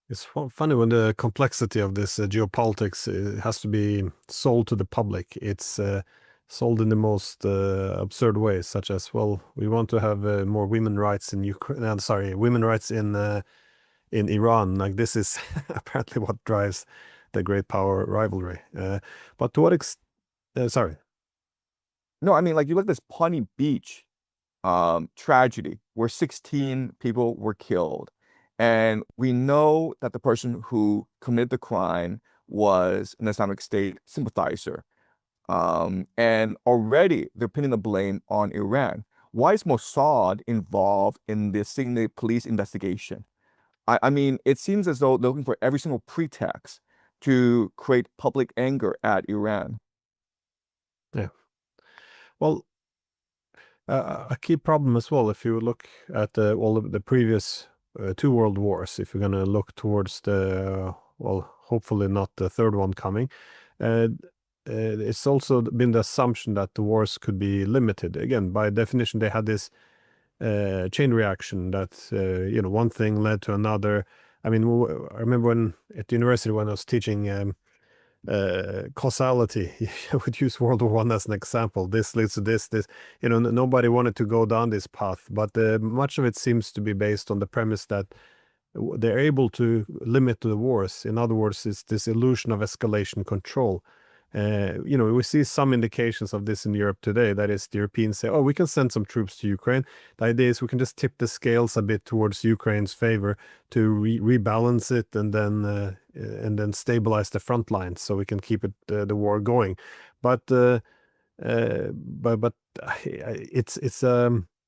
It's funny when the complexity of this geopolitics has to be sold to the public. It's sold in the most absurd ways, such as, well, we want to have more women rights in Ukraine. Sorry, women rights in Iran. Like, this is apparently what drives the great power rivalry. But to what extent? Sorry. No, I mean, like you look at this Pawnee Beach tragedy where 16 people were killed. And we know that the person who committed the crime was an Islamic State sympathizer. And already they're pinning the blame on Iran. Why is Mossad involved in this Signet police investigation? I mean, it seems as though they're looking for every single pretext to create public anger at Iran. Yeah. Well, a key problem as well, if you look at all of the previous two world wars, if you're going to look towards well, hopefully not the third one coming, uh, it's also been the assumption that the wars could be limited. Again, by definition, they had this chain reaction that, one thing led to another. I mean, I remember when at university when I was teaching causality. I would use World War One as an example. This leads to this. Nobody wanted to go down this path, but much of it seems to be based on the premise that they're able to limit the wars. In other words, it's this illusion of escalation control. We see some indications of this in Europe today. That is, the Europeans say, "Oh, we can send some troops to Ukraine." The idea is we can just tip the scales a bit towards Ukraine's favor to rebalance it, and then stabilize the front lines so we can keep the war going. But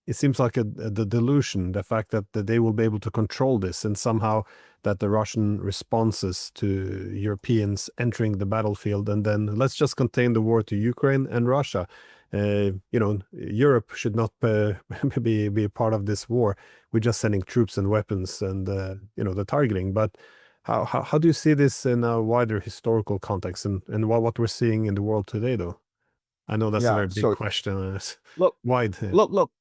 it seems like the delusion, the fact that they will be able to control this, and somehow that the Russian responses to Europeans entering the battlefield, and then let's just contain the war to Ukraine and Russia. Europe should not be a part of this war. We're just sending troops and weapons and the targeting. But how do you see this in a wider historical context, and what we're seeing in the world today, though? I know that's a Yeah. very big So question, and it's look, wide. look.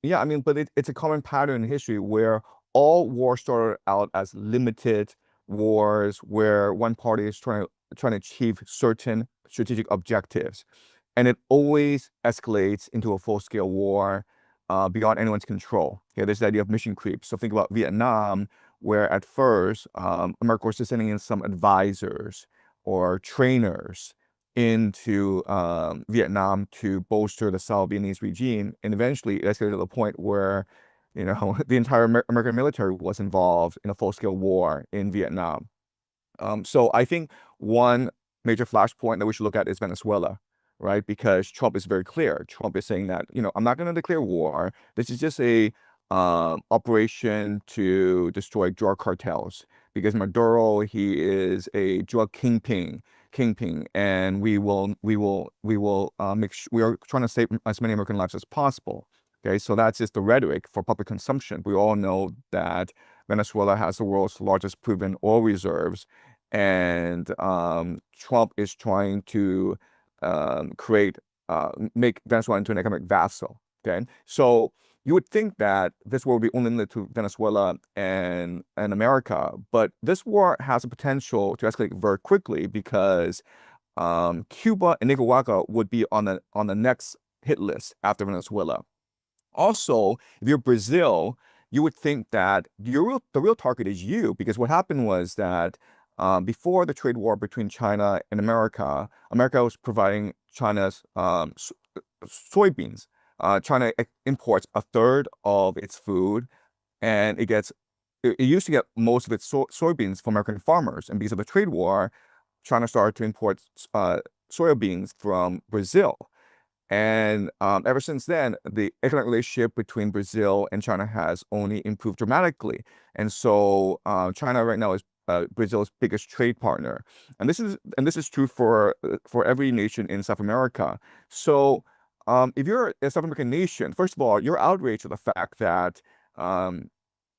Yeah, I mean, but it's a common pattern in history where all wars started out as limited wars where one party is trying to achieve certain strategic objectives. And it always escalates into a full-scale war beyond anyone's control. Okay, there's the idea of mission creep. So think about Vietnam, where at first America was just sending in some advisors or trainers into Vietnam to bolster the South Vietnamese regime. And eventually it escalated to the point where, the entire American military was involved in a full-scale war in Vietnam. So I think one major flashpoint that we should look at is Venezuela, right? Because Trump is very clear. Trump is saying that, I'm not going to declare war. This is just a operation to destroy drug cartels. Because Maduro, he is a drug kingpin, and we are trying to save as many American lives as possible. Okay, so that's just the rhetoric for public consumption. We all know that Venezuela has the world's largest proven oil reserves, and Trump is trying to make Venezuela into an economic vassal. Okay, so you would think that this war would be only limited to Venezuela and America, but this war has the potential to escalate very quickly because Cuba and Nicaragua would be on the next hit list after Venezuela. Also, if you're Brazil, you would think that the real target is you, because what happened was that before the trade war between China and America, America was providing China's soybeans. China imports a third of its food, and it used to get most of its soybeans from American farmers. And because of the trade war, China started to import soybeans from Brazil. And ever since then, the economic relationship between Brazil and China has only improved dramatically. And so China right now is Brazil's biggest trade partner, and this is true for every nation in South America. So if you're a South American nation, first of all, you're outraged at the fact that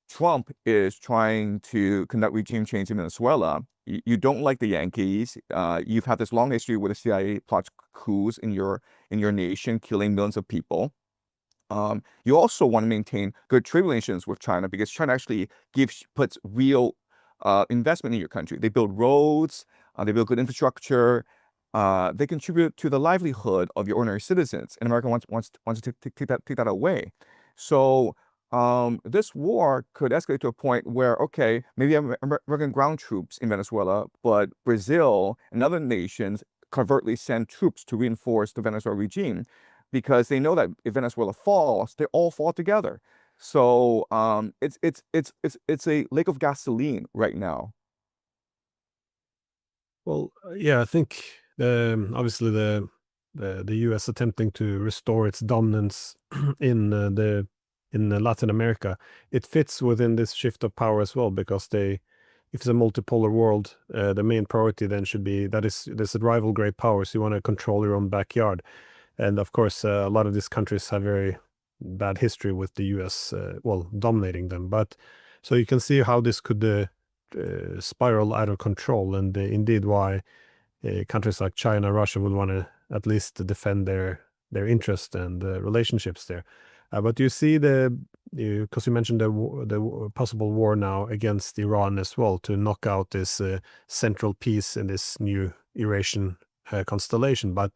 Trump is trying to conduct regime change in Venezuela. You don't like the Yankees. You've had this long history where the CIA plots coups in your nation, killing millions of people. You also want to maintain good trade relations with China because China actually puts real investment in your country. They build roads, they build good infrastructure, they contribute to the livelihood of your ordinary citizens, and America wants to take that away. So this war could escalate to a point where, okay, maybe American ground troops in Venezuela, but Brazil and other nations covertly send troops to reinforce the Venezuela regime, because they know that if Venezuela falls, they all fall together. So it's a lake of gasoline right now. Well, yeah, I think obviously the U.S. attempting to restore its dominance in Latin America, it fits within this shift of power as well, because if it's a multipolar world, the main priority then should be that there's a rival great powers. You want to control your own backyard, and of course, a lot of these countries have very bad history with the U.S. Well, dominating them, but so you can see how this could spiral out of control, and indeed why countries like China, Russia would want to at least defend their interest and relationships there. But you see because you mentioned the possible war now against Iran as well, to knock out this central piece in this new Eurasian constellation. But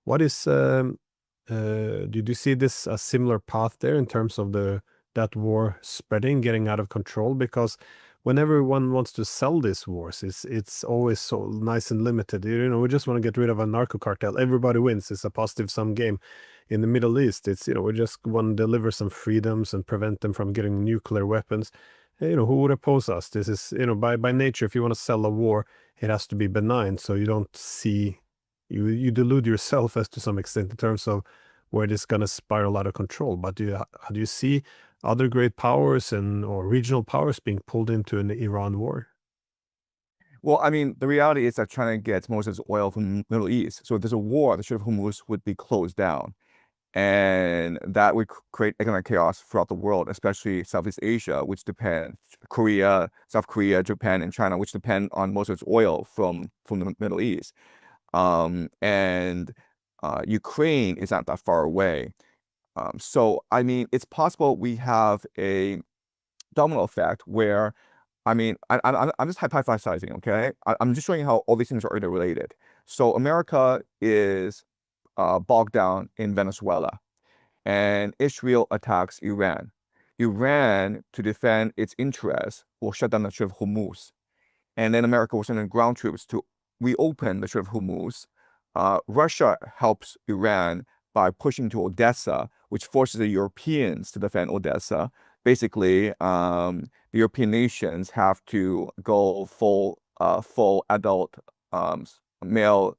what is did you see this a similar path there in terms of that war spreading, getting out of control? Because whenever one wants to sell these wars, it's always so nice and limited. You know, we just want to get rid of a narco cartel. Everybody wins. It's a positive sum game. In the Middle East, it's, we just want to deliver some freedoms and prevent them from getting nuclear weapons. Who would oppose us? This is, by nature, if you want to sell a war, it has to be benign. So you don't see, you delude yourself as to some extent in terms of where this is going to spiral out of control. But do you see other great powers or regional powers being pulled into an Iran war? Well, I mean, the reality is that China gets most of its oil from the Middle East. So if there's a war, the Strait of Hormuz would be closed down. And that would create economic chaos throughout the world, especially Southeast Asia, which depends, Korea, South Korea, Japan, and China, which depend on most of its oil from the Middle East. And Ukraine is not that far away. So, I mean, it's possible we have a domino effect where, I mean, I'm just hypothesizing, okay? I'm just showing you how all these things are interrelated. So America is bogged down in Venezuela, and Israel attacks Iran. Iran, to defend its interests, will shut down the Strait of Hormuz. And then America will send in ground troops to reopen the Strait of Hormuz. Russia helps Iran by pushing to Odessa, which forces the Europeans to defend Odessa. Basically, the European nations have to go full adult male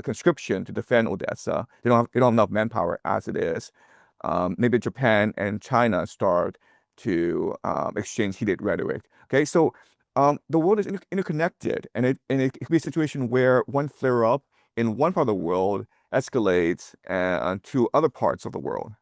conscription to defend Odessa. They don't have enough manpower as it is. Maybe Japan and China start to exchange heated rhetoric. Okay, so the world is interconnected, and it could be a situation where one flare up in one part of the world escalates to other parts of the world.